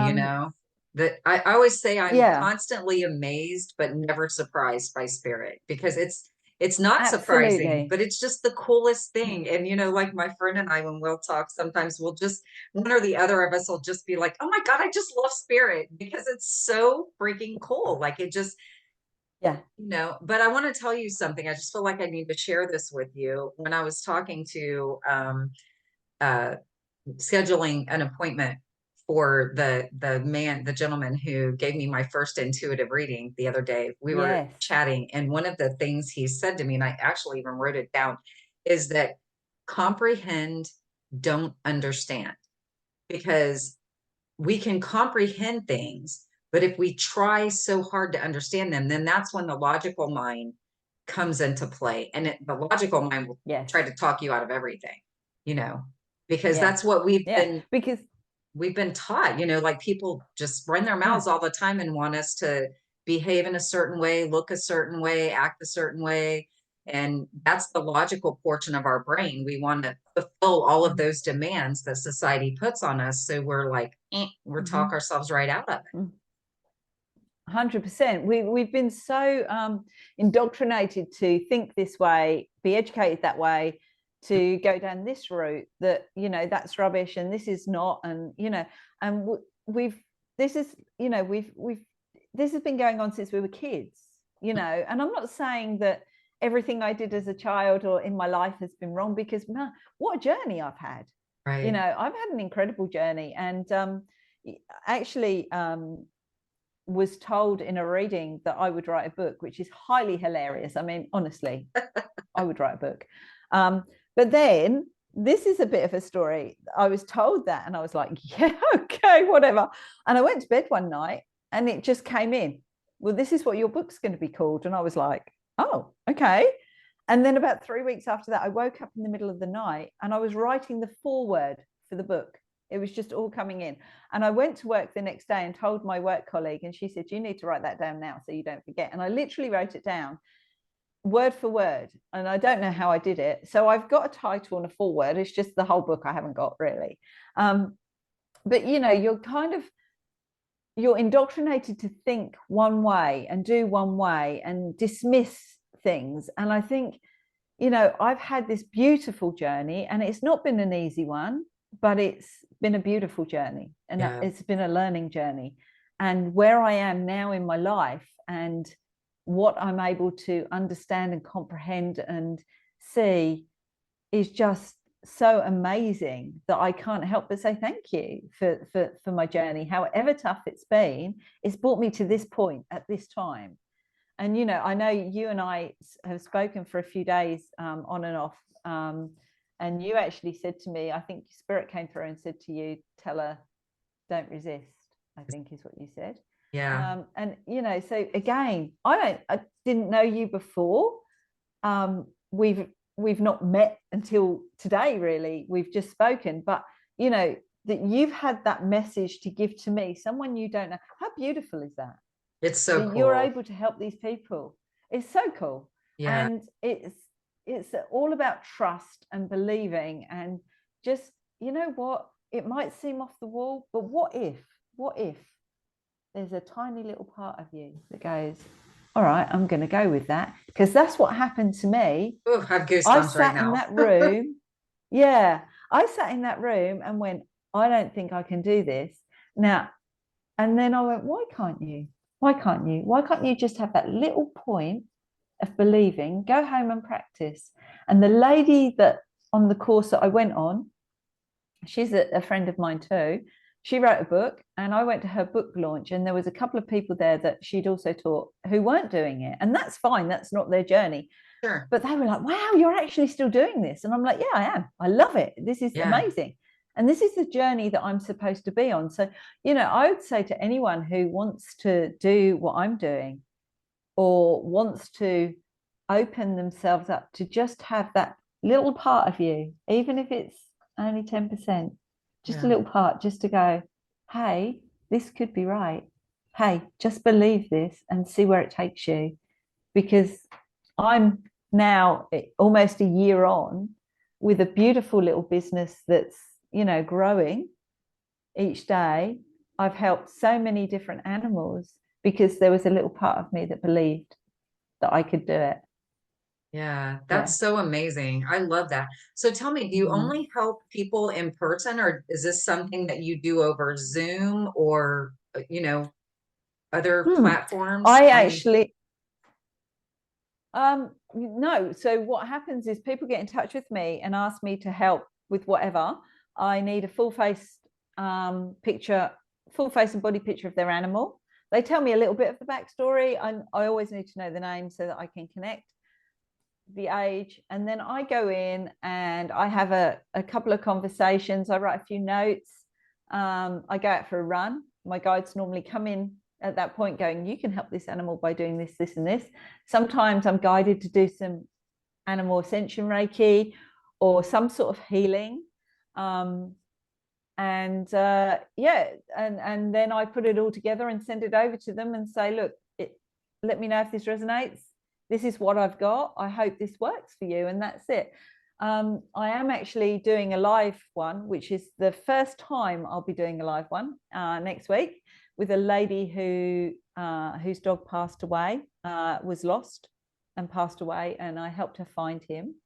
that I always say I'm constantly amazed, but never surprised by spirit, because it's not surprising, but it's just the coolest thing. And, like my friend and I, when we'll talk, sometimes we'll just, one or the other of us will just be like, oh my God, I just love spirit, because it's so freaking cool. Like it just, but I want to tell you something. I just feel like I need to share this with you. When I was talking to, scheduling an appointment for the gentleman who gave me my first intuitive reading the other day, we were chatting, and one of the things he said to me, and I actually even wrote it down, is that comprehend, don't understand. Because we can comprehend things, but if we try so hard to understand them, then that's when the logical mind comes into play. And the logical mind will try to talk you out of everything, because that's what we've been taught, like people just run their mouths all the time and want us to behave in a certain way, look a certain way, act a certain way. And that's the logical portion of our brain. We want to fulfill all of those demands that society puts on us. So we're like, we're talk ourselves right out of it. 100%. We've been so indoctrinated to think this way, be educated that way, to go down this route, that that's rubbish and this is not, and this has been going on since we were kids, and I'm not saying that everything I did as a child or in my life has been wrong, because man, what a journey I've had. I've had an incredible journey, and actually was told in a reading that I would write a book, which is highly hilarious. I mean, honestly, I would write a book. But then this is a bit of a story. I was told that, and I was like, yeah, okay, whatever. And I went to bed one night and it just came in, well, this is what your book's going to be called. And I was like, oh, okay. And then about 3 weeks after that, I woke up in the middle of the night and I was writing the foreword for the book. It was just all coming in. And I went to work the next day and told my work colleague, and she said, you need to write that down now so you don't forget. And I literally wrote it down word for word, and I don't know how I did it. So I've got a title and a foreword. It's just the whole book I haven't got really. But you're indoctrinated to think one way and do one way and dismiss things. And I think, I've had this beautiful journey, and it's not been an easy one, but it's been a beautiful journey, and it's been a learning journey. And where I am now in my life, and what I'm able to understand and comprehend and see, is just so amazing that I can't help but say thank you for my journey. However tough it's been, it's brought me to this point at this time. And I know you and I have spoken for a few days on and off, and you actually said to me, I think spirit came through and said to you, tell her, don't resist, I think is what you said. And so again, I didn't know you before. We've not met until today, really. We've just spoken, but that you've had that message to give to me, someone you don't know. How beautiful is that? It's so cool. You're able to help these people. It's so cool. And it's all about trust and believing, and just, what, it might seem off the wall, but what if there's a tiny little part of you that goes, all right, I'm going to go with that, because that's what happened to me. Oh, I have goosebumps right now. In that room. I sat in that room and went, I don't think I can do this. Now, and then I went, why can't you? Why can't you? Why can't you just have that little point of believing, go home and practice? And the lady that on the course that I went on, she's a friend of mine too. She wrote a book and I went to her book launch, and there was a couple of people there that she'd also taught who weren't doing it. And that's fine. That's not their journey. Sure. But they were like, wow, you're actually still doing this. And I'm like, yeah, I am. I love it. This is amazing. And this is the journey that I'm supposed to be on. So, I would say to anyone who wants to do what I'm doing or wants to open themselves up to just have that little part of you, even if it's only 10%, just a little part, just to go, hey, this could be right. Hey, just believe this and see where it takes you. Because I'm now almost a year on with a beautiful little business that's, growing each day. I've helped so many different animals because there was a little part of me that believed that I could do it. Yeah, that's so amazing. I love that. So tell me, do you only help people in person, or is this something that you do over Zoom or, other platforms? I actually, no. So what happens is people get in touch with me and ask me to help with whatever. I need a full face picture, full face and body picture of their animal. They tell me a little bit of the backstory. I always need to know the name so that I can connect, the age, and then I go in and I have a couple of conversations. I write a few notes. I go out for a run. My guides normally come in at that point going, you can help this animal by doing this, this, and this. Sometimes I'm guided to do some animal ascension Reiki or some sort of healing. And then I put it all together and send it over to them and say, look, let me know if this resonates. This is what I've got. I hope this works for you. And that's it. I am actually doing a live one, which is the first time I'll be doing a live one next week with a lady whose dog passed away, was lost and passed away. And I helped her find him.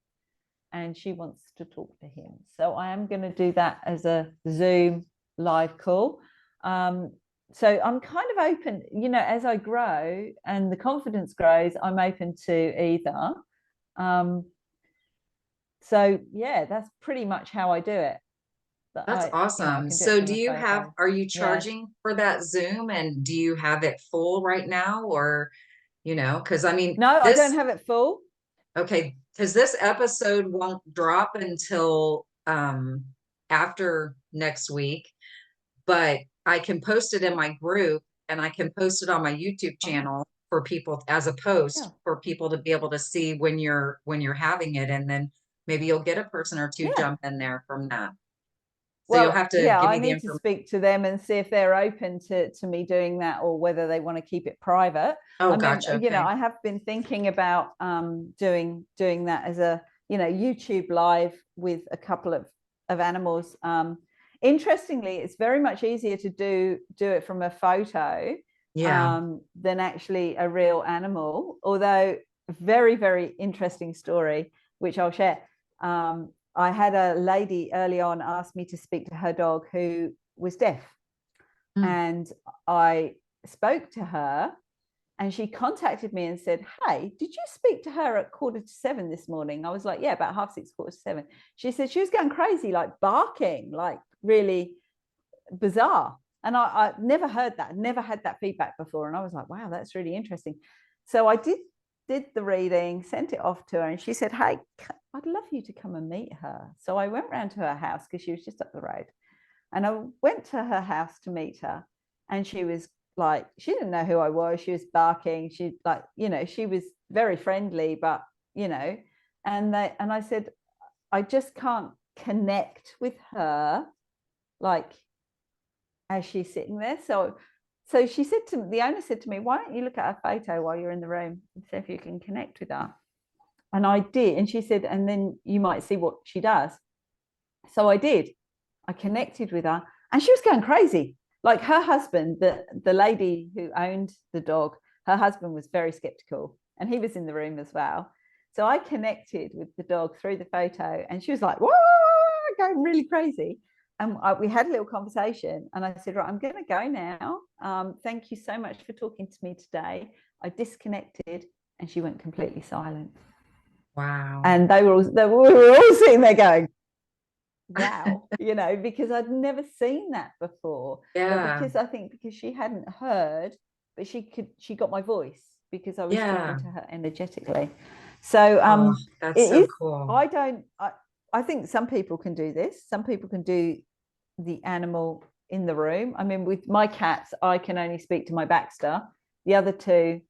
And she wants to talk to him. So I am going to do that as a Zoom live call. So I'm kind of open, as I grow and the confidence grows, I'm open to either. So yeah, that's pretty much how I do it. That's awesome. So do you are you charging for that Zoom, and do you have it full right now, or, because I mean, no, I don't have it full. Okay, because this episode won't drop until after next week, but I can post it in my group and I can post it on my YouTube channel for people as a post for people to be able to see when you're having it, and then maybe you'll get a person or two jump in there from that. So you'll have to give me I need to speak to them and see if they're open to me doing that or whether they want to keep it private. Oh, gotcha. Okay. I have been thinking about doing that as a, YouTube live with a couple of animals. Interestingly, it's very much easier to do it from a photo than actually a real animal, although very, very interesting story, which I'll share. I had a lady early on ask me to speak to her dog who was deaf. And I spoke to her and she contacted me and said, hey, did you speak to her at 6:45 this morning? I was like, yeah, about 6:30, 6:45. She said she was going crazy, like barking, like really bizarre. And I never heard that, never had that feedback before. And I was like, wow, that's really interesting. So I did the reading, sent it off to her, and she said, hey, I'd love you to come and meet her. So I went round to her house because she was just up the road. And I went to her house to meet her. And she was like, she didn't know who I was. She was barking. She like, she was very friendly, but, and I said, I just can't connect with her, like, as she's sitting there. So she said to me, the owner said to me, why don't you look at her photo while you're in the room and see if you can connect with her? And I did. And she said, and then you might see what she does. So I did. I connected with her and she was going crazy. Like her husband, the lady who owned the dog, her husband was very skeptical and he was in the room as well. So I connected with the dog through the photo and she was like, whoa, going really crazy. we had a little conversation, and I said, right, I'm going to go now. Thank you so much for talking to me today. I disconnected, and she went completely silent. Wow. And we were all sitting there going, wow, you know, because I'd never seen that before. Yeah. But because she hadn't heard, but she got my voice because I was talking to her energetically. So that's it so is, cool. I think some people can do this. Some people can do the animal in the room. I mean, with my cats, I can only speak to my Baxter. The other two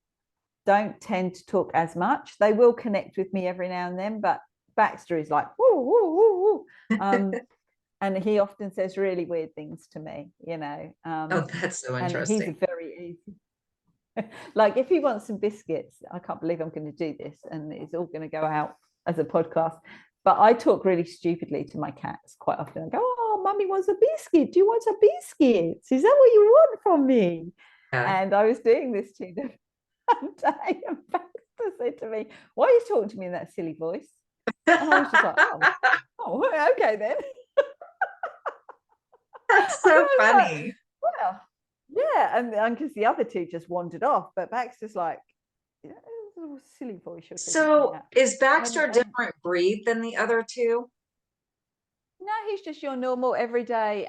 don't tend to talk as much. They will connect with me every now and then, but Baxter is like, woo, woo, woo, woo. And he often says really weird things to me, you know. Oh, that's so and he's interesting. very easy. Like if he wants some biscuits, I can't believe I'm going to do this, and it's all going to go out as a podcast. But I talk really stupidly to my cats quite often. I go, oh, mummy wants a biscuit. Do you want some biscuits? Is that what you want from me? Yeah. And I was doing this to them one day, and Baxter said to me, why are you talking to me in that silly voice? And I was just like, oh, okay then. That's so funny. Like, well, yeah, and because the other two just wandered off, but Baxter's like, yeah, it's a little silly voice you're talking So about. is Baxter a different breed than the other two? No, he's just your normal everyday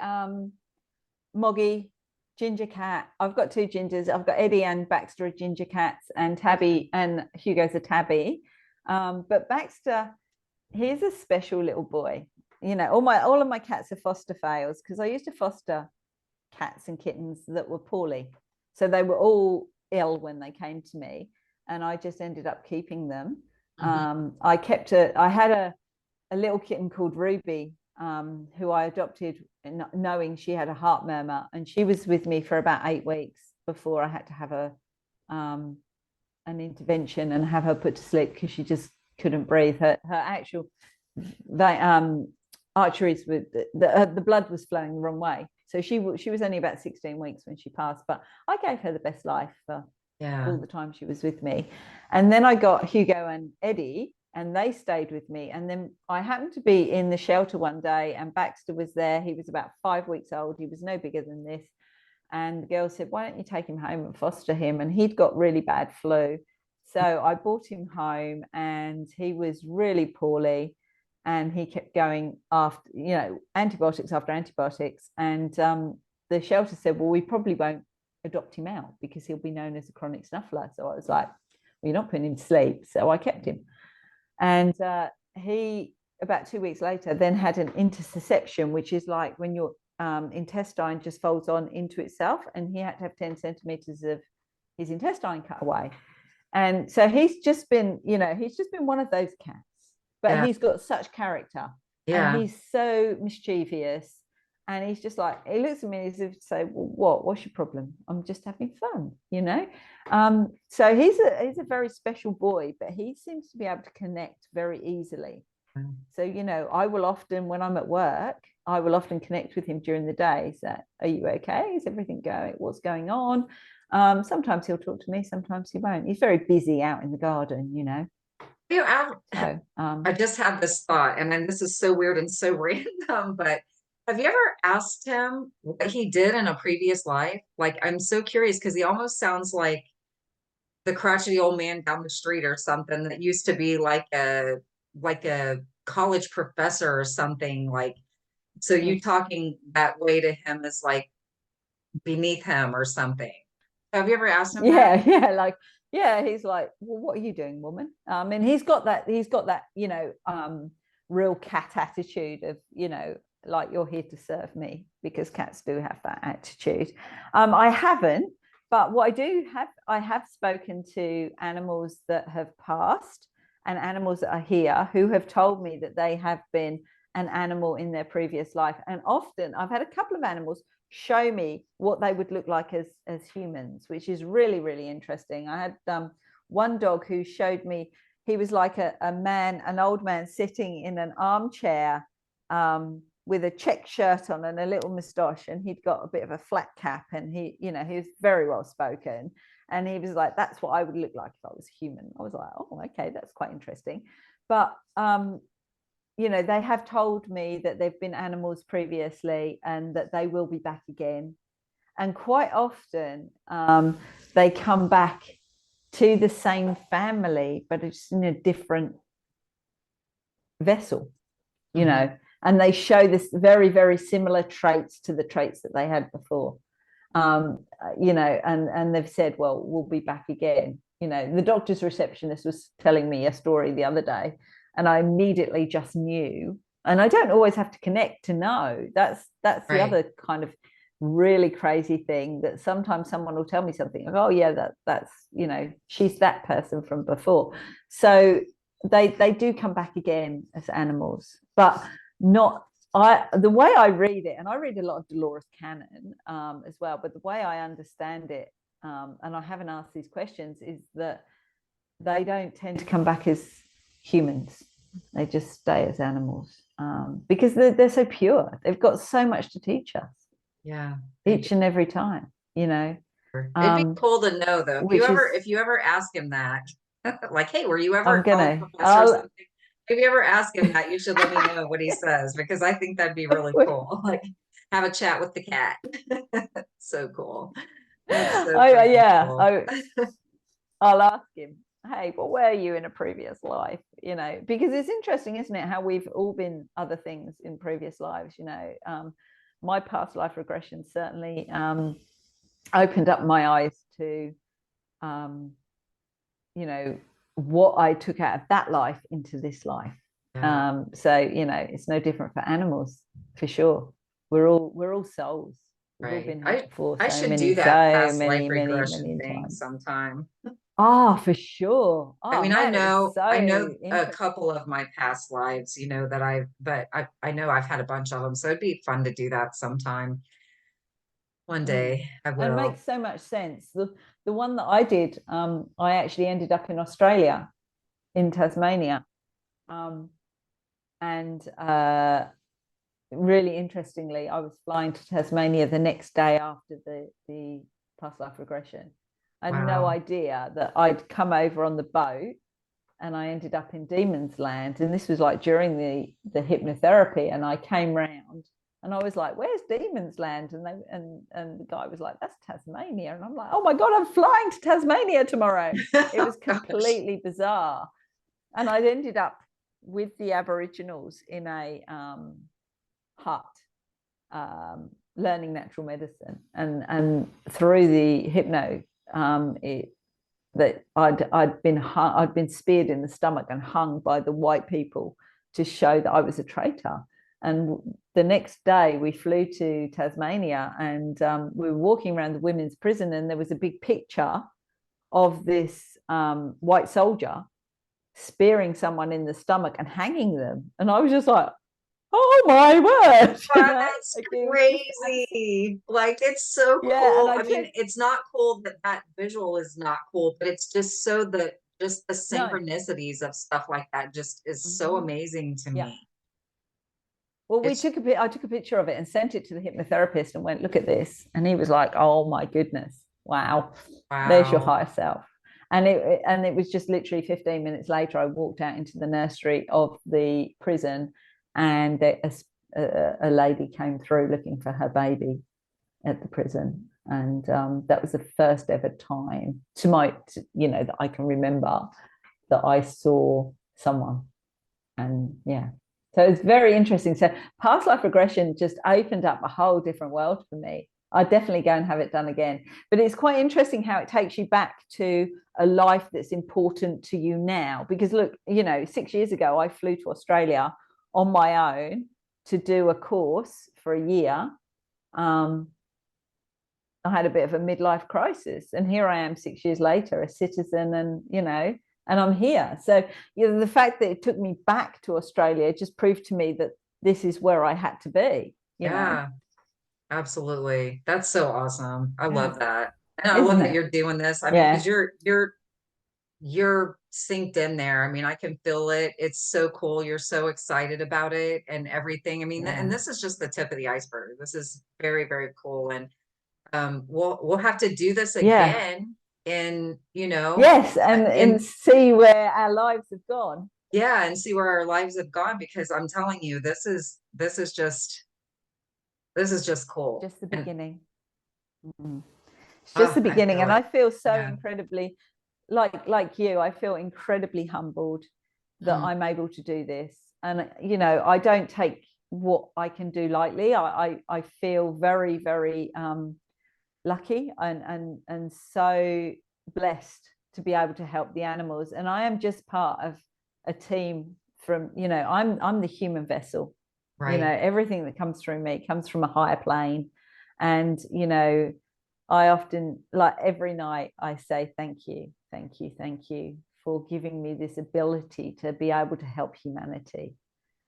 moggy ginger cat. I've got two gingers. I've got Eddie and Baxter are ginger cats, and Tabby and Hugo's a tabby. But Baxter, he's a special little boy. You know, all of my cats are foster fails because I used to foster cats and kittens that were poorly. So they were all ill when they came to me, and I just ended up keeping them. I had a little kitten called Ruby, who I adopted knowing she had a heart murmur, and she was with me for about 8 weeks before I had to have an intervention and have her put to sleep because she just couldn't breathe. Her actual arteries with the blood was flowing the wrong way. So she was only about 16 weeks when she passed, but I gave her the best life for all the time she was with me. And then I got Hugo and Eddie, and they stayed with me. And then I happened to be in the shelter one day, and Baxter was there. He was about 5 weeks old. He was no bigger than this. And the girl said, why don't you take him home and foster him? And he'd got really bad flu. So I brought him home, and he was really poorly, and he kept going after, you know, antibiotics after antibiotics. And the shelter said, well, we probably won't adopt him out because he'll be known as a chronic snuffler. So I was like, well, you're not putting him to sleep. So I kept him. And he, about 2 weeks later, then had an intussusception, which is like when your intestine just folds on into itself, and he had to have 10 centimeters of his intestine cut away. And so he's just been one of those cats, but he's got such character, and he's so mischievous, and he's just like, he looks at me as if to say, well, what's your problem? I'm just having fun, you know. So he's a very special boy, but he seems to be able to connect very easily. So, you know, I will often, when I'm at work, I will often connect with him during the day. So, are you okay? Is everything going? What's going on? Sometimes he'll talk to me, sometimes he won't. He's very busy out in the garden, you know. I just had this thought, and then this is so weird and so random, but have you ever asked him what he did in a previous life? Like, I'm so curious because he almost sounds like the crotchety old man down the street or something that used to be like a college professor or something. Like, so you talking that way to him is like beneath him or something. Have you ever asked him that? He's like, well, what are you doing, woman? And he's got that, you know, real cat attitude of, you know, like, you're here to serve me, because cats do have that attitude. I haven't, but what I have spoken to animals that have passed and animals that are here who have told me that they have been an animal in their previous life. And often I've had a couple of animals show me what they would look like as humans, which is really, really interesting. I had one dog who showed me, he was like an old man sitting in an armchair with a check shirt on and a little moustache, and he'd got a bit of a flat cap, and he was very well spoken, and he was like, that's what I would look like if I was human. I was like, oh, okay, that's quite interesting. But they have told me that they've been animals previously and that they will be back again. And quite often they come back to the same family, but it's in a different vessel, and they show this very, very similar traits to the traits that they had before. And they've said, well, we'll be back again. The doctor's receptionist was telling me a story the other day, and I immediately just knew. And I don't always have to connect to know. That's the other kind of really crazy thing, that sometimes someone will tell me something like, oh yeah, that's she's that person from before. So they do come back again as animals, but not the way I read it, and I read a lot of Dolores Cannon as well, but the way I understand it, and I haven't asked these questions, is that they don't tend to come back as humans. They just stay as animals, because they're so pure. They've got so much to teach us. Yeah. Each and every time, It'd be cool to know, though, if you ever ask him that, like, hey, were you ever a professor or something? If you ever ask him that, you should let me know what he says, because I think that'd be really cool. Like, have a chat with the cat. So cool. That's so cool. I'll ask him, hey, what were you in a previous life? Because it's interesting, isn't it, how we've all been other things in previous lives. My past life regression certainly opened up my eyes to what I took out of that life into this life. So it's no different for animals, for sure. We're all souls. We've all been here before. I should do that past life regression thing sometime. Oh, for sure. I mean, I know a couple of my past lives, but I know I've had a bunch of them, so it'd be fun to do that sometime. One day I will. It makes so much sense. The one that I did, I actually ended up in Australia, in Tasmania, and really interestingly, I was flying to Tasmania the next day after the past life regression. I had no idea that I'd come over on the boat, and I ended up in Demon's Land. And this was like during the hypnotherapy, and I came round and I was like, where's Demon's Land? And the guy was like, that's Tasmania. And I'm like, oh my God, I'm flying to Tasmania tomorrow. It was completely bizarre. And I ended up with the Aboriginals in a hut, learning natural medicine. And through the hypno, that I'd been speared in the stomach and hung by the white people to show that I was a traitor. And the next day we flew to Tasmania, and we were walking around the women's prison, and there was a big picture of this white soldier spearing someone in the stomach and hanging them. And I was just like, oh my word. Wow, that's crazy. Like, it's so cool. I mean, it's not cool that visual is not cool, but it's just so the synchronicities of stuff like that just is so amazing to me. Well, I took a picture of it and sent it to the hypnotherapist and went, look at this. And he was like, oh my goodness. Wow. There's your higher self. And it was just literally 15 minutes later, I walked out into the nursery of the prison, and a lady came through looking for her baby at the prison. And that was the first ever time that I can remember that I saw someone. And so it's very interesting. So past life regression just opened up a whole different world for me. I'd definitely go and have it done again. But it's quite interesting how it takes you back to a life that's important to you now. Because look, 6 years ago, I flew to Australia on my own to do a course for a year. I had a bit of a midlife crisis, and here I am 6 years later, a citizen, and I'm here. So the fact that it took me back to Australia just proved to me that this is where I had to be. Yeah, absolutely. That's so awesome. I love that. And I love that you're doing this. I mean, because you're synced in there. I mean, I can feel it. It's so cool. You're so excited about it and everything. I mean, and this is just the tip of the iceberg. This is very, very cool. And we'll have to do this again. And yes, and see where our lives have gone. Yeah, and see where our lives have gone, because I'm telling you, this is just cool. Just the And beginning. Mm. It's just the I beginning, feel and it. I feel so Yeah. incredibly, like you, I feel incredibly humbled that Mm, I'm able to do this. And you know, I don't take what I can do lightly. I feel very, very lucky and so blessed to be able to help the animals. And I am just part of a team from, you know, I'm the human vessel. You know, right. everything that comes through me comes from a higher plane. And, you know, I often, like every night, I say, thank you, thank you, thank you for giving me this ability to be able to help humanity.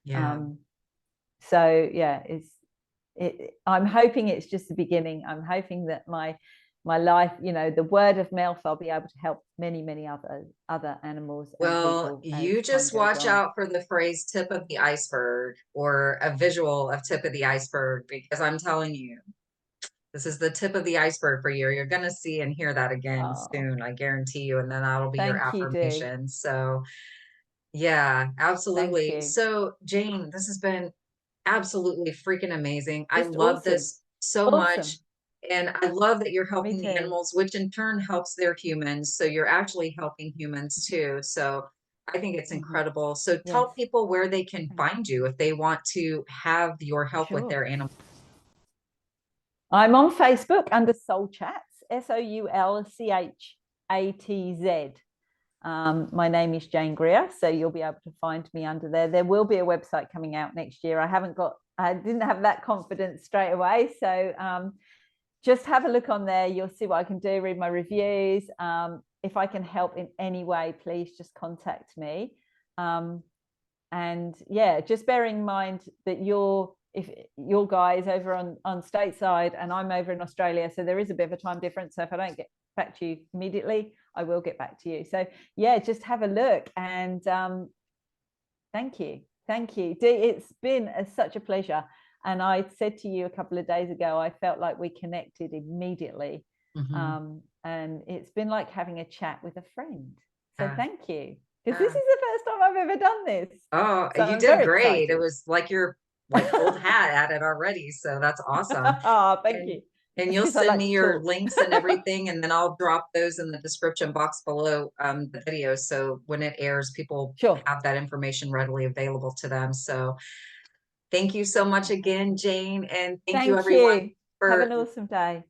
Yeah. Um, so yeah, I'm hoping it's just the beginning. I'm hoping that my life, you know, the word of mouth, I'll be able to help many, many other animals and Well, people as you time just goes watch on. out for the phrase tip of the iceberg, or a visual of tip of the iceberg, because I'm telling you, this is the tip of the iceberg for you. You're going to see and hear that again Oh, soon, I guarantee you. And then that'll be your thank you, Dee. affirmation. So, yeah, Thank absolutely. you. So, Jane, this has been absolutely freaking amazing. I Just love awesome. this so much. Awesome. And I love that you're Me helping the too. animals, which in turn helps their humans. So you're actually helping humans too. So I think it's Mm-hmm. incredible. So Yes. tell people where they can find you if they want to have your help with Sure. their animals. I'm on Facebook under Soul Chats, SOULCHATZ. My name is Jane Greer, so you'll be able to find me under there. There will be a website coming out next year. I didn't have that confidence straight away. So just have a look on there. You'll see what I can do, read my reviews. If I can help in any way, please just contact me. And yeah, just bearing in mind that if your guys over on stateside and I'm over in Australia, so there is a bit of a time difference. So if I don't get back to you immediately, I will get back to you. So yeah, just have a look, and thank you. It's been such a pleasure. And I said to you a couple of days ago, I felt like we connected immediately. Mm-hmm. And it's been like having a chat with a friend. So Yeah. thank you, because this Yeah. is the first time I've ever done this. Oh, So you I'm did very great. It excited. was like you're like old hat at it already. So that's awesome. Oh, thank And you. and It's you'll because I send like me to your talk. links and everything, and then I'll drop those in the description box below the video. So when it airs, people Sure. have that information readily available to them. So thank you so much again, Fantastic. Jane, and thank you Thank everyone you. Have for an awesome day.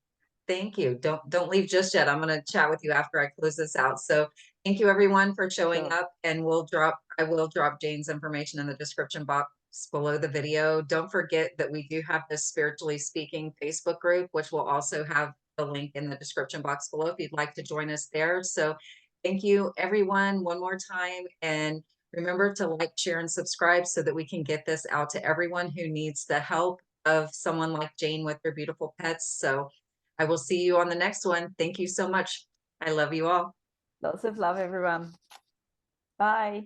thank you. Don't leave just yet. I'm going to chat with you after I close this out. So thank you everyone for showing Sure. up, and I will drop Jane's information in the description box below the video. Don't forget that we do have this Spiritually Speaking Facebook group, which will also have the link in the description box below if you'd like to join us there. So thank you everyone one more time, and remember to like, share, and subscribe so that we can get this out to everyone who needs the help of someone like Jane with their beautiful pets. So I will see you on the next one. Thank you so much. I love you all. Lots of love, everyone. Bye.